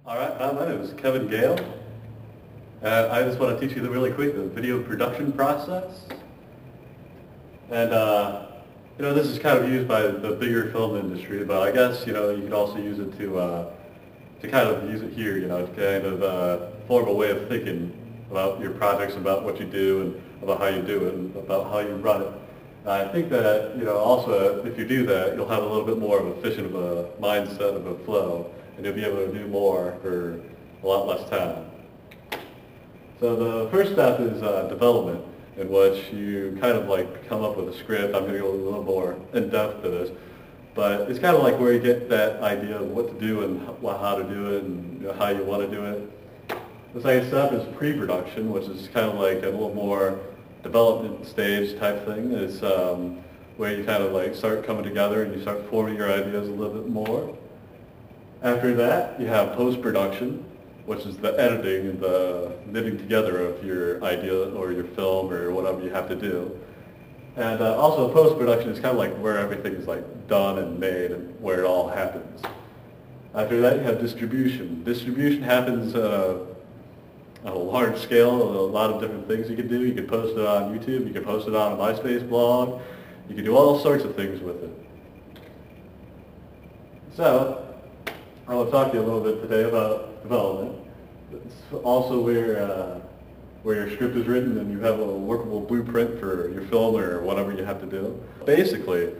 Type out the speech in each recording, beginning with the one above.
Alright, my name is Kevin Gale. I just want to teach you really quick the video production process. And, this is kind of used by the bigger film industry, but I guess, you could also use it to kind of use it here, to kind of form a way of thinking about your projects, about what you do, and about how you do it, and about how you run it. I think that, also, if you do that, you'll have a little bit more of efficient of a mindset, of a flow, and you'll be able to do more for a lot less time. So the first step is development, in which you kind of like come up with a script. I'm going to go a little more in depth to this, but it's kind of like where you get that idea of what to do and how to do it and how you want to do it. The second step is pre-production, which is kind of like a little more development stage type thing. It's where you kind of like start coming together and you start forming your ideas a little bit more. After that, you have post-production, which is the editing and the knitting together of your idea or your film or whatever you have to do. And also post-production is kind of like where everything is like done and made and where it all happens. After that, you have distribution. Distribution happens on a large scale, a lot of different things you can do. You can post it on YouTube, you can post it on a MySpace blog, you can do all sorts of things with it. So, I want to talk to you a little bit today about development. It's also where your script is written and you have a workable blueprint for your film or whatever you have to do. Basically,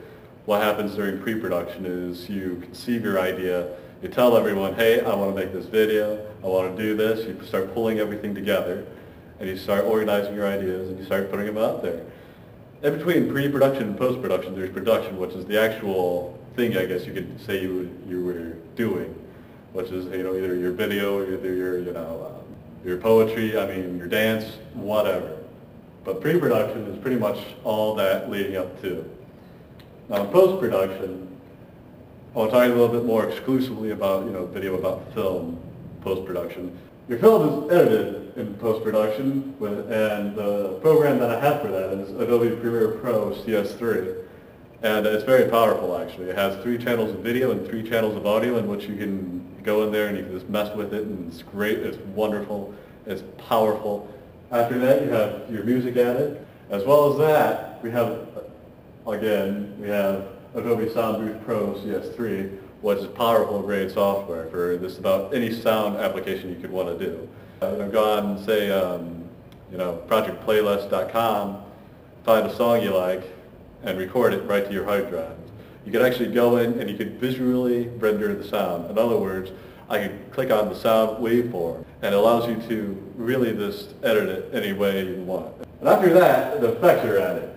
what happens during pre-production is you conceive your idea, you tell everyone, hey, I want to make this video, I want to do this, you start pulling everything together, and you start organizing your ideas and you start putting them out there. In between pre-production and post-production, there's production, which is the actual thing, I guess you could say you were doing, which is either your video or either your poetry, your dance, whatever. But pre-production is pretty much all that leading up to. Now in post-production, I want to talk a little bit more exclusively about video, about film post-production. Your film is edited in post-production, and the program that I have for that is Adobe Premiere Pro CS3. And it's very powerful, actually. It has 3 channels of video and 3 channels of audio in which you can go in there and you can just mess with it, and it's great, it's wonderful, it's powerful. After that, you have your music added. As well as that, we have Adobe Sound Booth Pro CS3, which is powerful, great software for just about any sound application you could want to do. Go on and say, projectplaylist.com, find a song you like, and record it right to your hard drive. You could actually go in and you could visually render the sound. In other words, I could click on the sound waveform, and it allows you to really just edit it any way you want. And after that, the effects are added.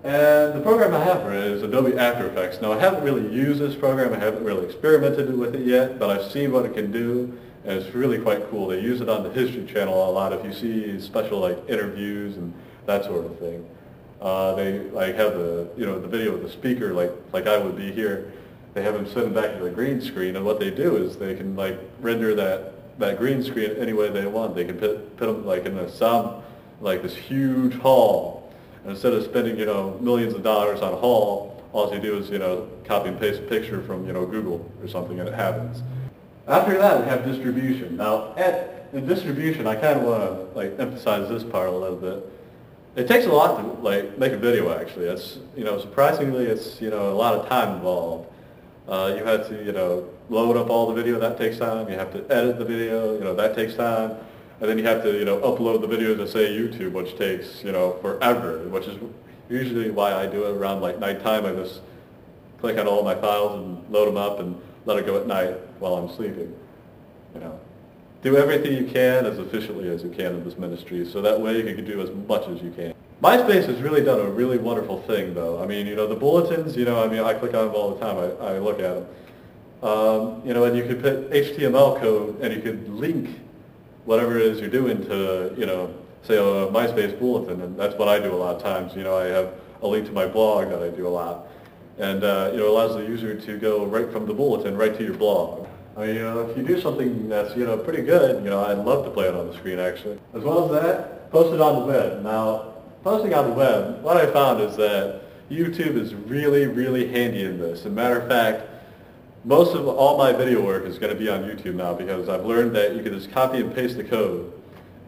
And the program I have for it is Adobe After Effects. Now I haven't really used this program, I haven't really experimented with it yet, but I've seen what it can do, and it's really quite cool. They use it on the History Channel a lot if you see special interviews and that sort of thing. They have the video of the speaker like I would be here. They have him sitting back to the green screen, and what they do is they can render that green screen any way they want. They can put them in a sound this huge hall, and instead of spending millions of dollars on a hall, all you do is copy and paste a picture from Google or something, and it happens. After that, we have distribution. Now in distribution, I kind of want to emphasize this part a little bit. It takes a lot to make a video, actually. It's surprisingly it's a lot of time involved. You have to load up all the video, that takes time. You have to edit the video, that takes time. And then you have to upload the video to say YouTube, which takes forever, which is usually why I do it around nighttime. I just click on all my files and load them up and let it go at night while I'm sleeping. Do everything you can as efficiently as you can in this ministry, so that way you can do as much as you can. MySpace has really done a really wonderful thing, though. The bulletins, I click on them all the time. I look at them. And you could put HTML code, and you could link whatever it is you're doing to, say a MySpace bulletin, and that's what I do a lot of times. I have a link to my blog that I do a lot, and it allows the user to go right from the bulletin right to your blog. If you do something that's, pretty good, I'd love to play it on the screen, actually. As well as that, post it on the web. Now, posting on the web, what I found is that YouTube is really, really handy in this. As a matter of fact, Most of all my video work is going to be on YouTube now because I've learned that you can just copy and paste the code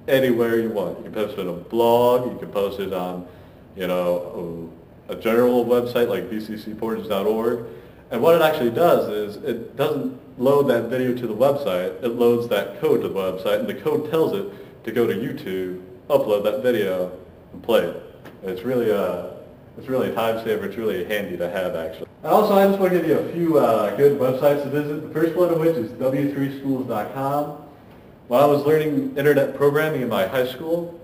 anywhere you want. You can post it on a blog, you can post it on, you know, a general website like bccportage.org. And what it actually does is it doesn't load that video to the website, it loads that code to the website, and the code tells it to go to YouTube, upload that video, and play it. It's really a time saver. It's really handy to have, actually. And also, I just want to give you a few good websites to visit. The first one of which is w3schools.com. When I was learning internet programming in my high school,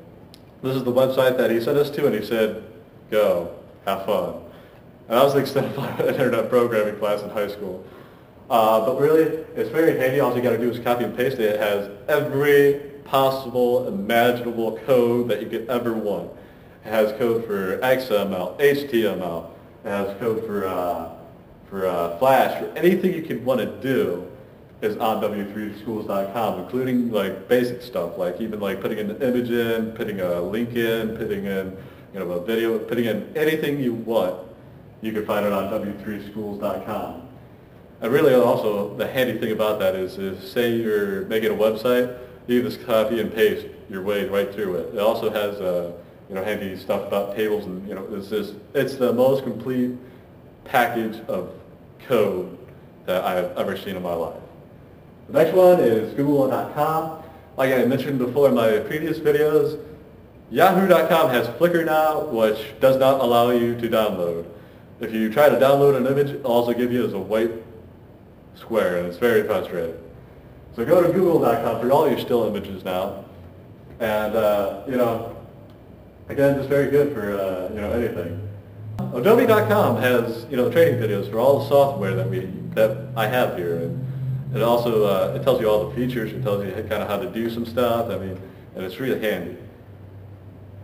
this is the website that he sent us to, and he said, go, have fun. And I was the extent of my internet programming class in high school. But really, it's very handy. All you got to do is copy and paste it. It has every possible imaginable code that you could ever want. It has code for XML, HTML. It has code for Flash. For anything you could want to do is on w3schools.com, including like basic stuff, like even like putting an image in, putting a link in, putting in a video, putting in anything you want. You can find it on w3schools.com. And really also the handy thing about that is say you're making a website, you can just copy and paste your way right through it. It also has handy stuff about tables, and it's the most complete package of code that I've ever seen in my life. The next one is google.com. Like I mentioned before in my previous videos, yahoo.com has Flickr now, which does not allow you to download. If you try to download an image, it'll also give you as a white square, and it's very frustrating. So go to google.com for all your still images now, and again, just very good for anything. Adobe.com has training videos for all the software that I have here, and it also it tells you all the features. It tells you kind of how to do some stuff. I mean, and it's really handy.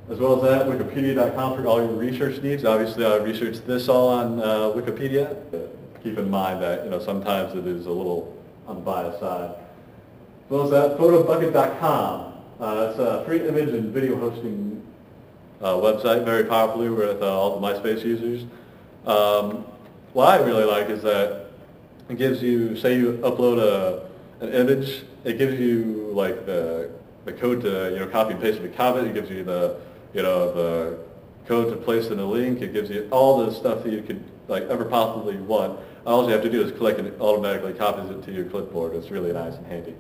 As well as that, Wikipedia.com for all your research needs. Obviously, I researched this all on Wikipedia. Keep in mind that sometimes it is a little on the biased side. As well as that, Photobucket.com. It's a free image and video hosting website, very popular with all the MySpace users. What I really like is that it gives you, say you upload an image, it gives you like the code to copy and paste the comment. It gives you the code to place in a link. It gives you all the stuff that you could ever possibly want. All you have to do is click and it automatically copies it to your clipboard. It's really nice and handy.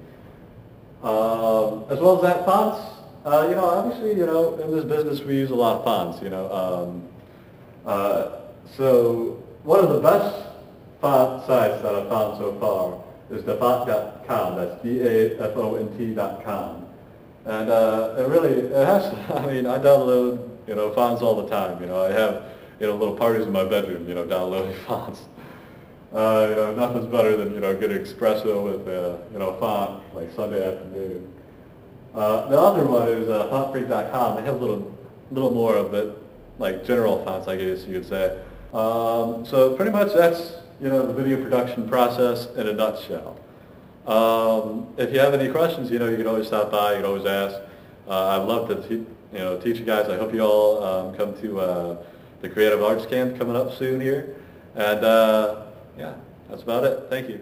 As well as that, fonts. Obviously, in this business we use a lot of fonts. So one of the best font sites that I've found so far is dafont.com. That's DAFONT.com. And it has. I mean, I download fonts all the time. I have little parties in my bedroom. Downloading fonts. Nothing's better than good espresso with a font like Sunday afternoon. The other one is fontfreak.com. They have a little more of it, like general fonts, I guess you could say. So pretty much that's the video production process in a nutshell. If you have any questions, you can always stop by. You can always ask. I'd love to teach you guys. I hope you all come to the Creative Arts Camp coming up soon here. And yeah, that's about it. Thank you.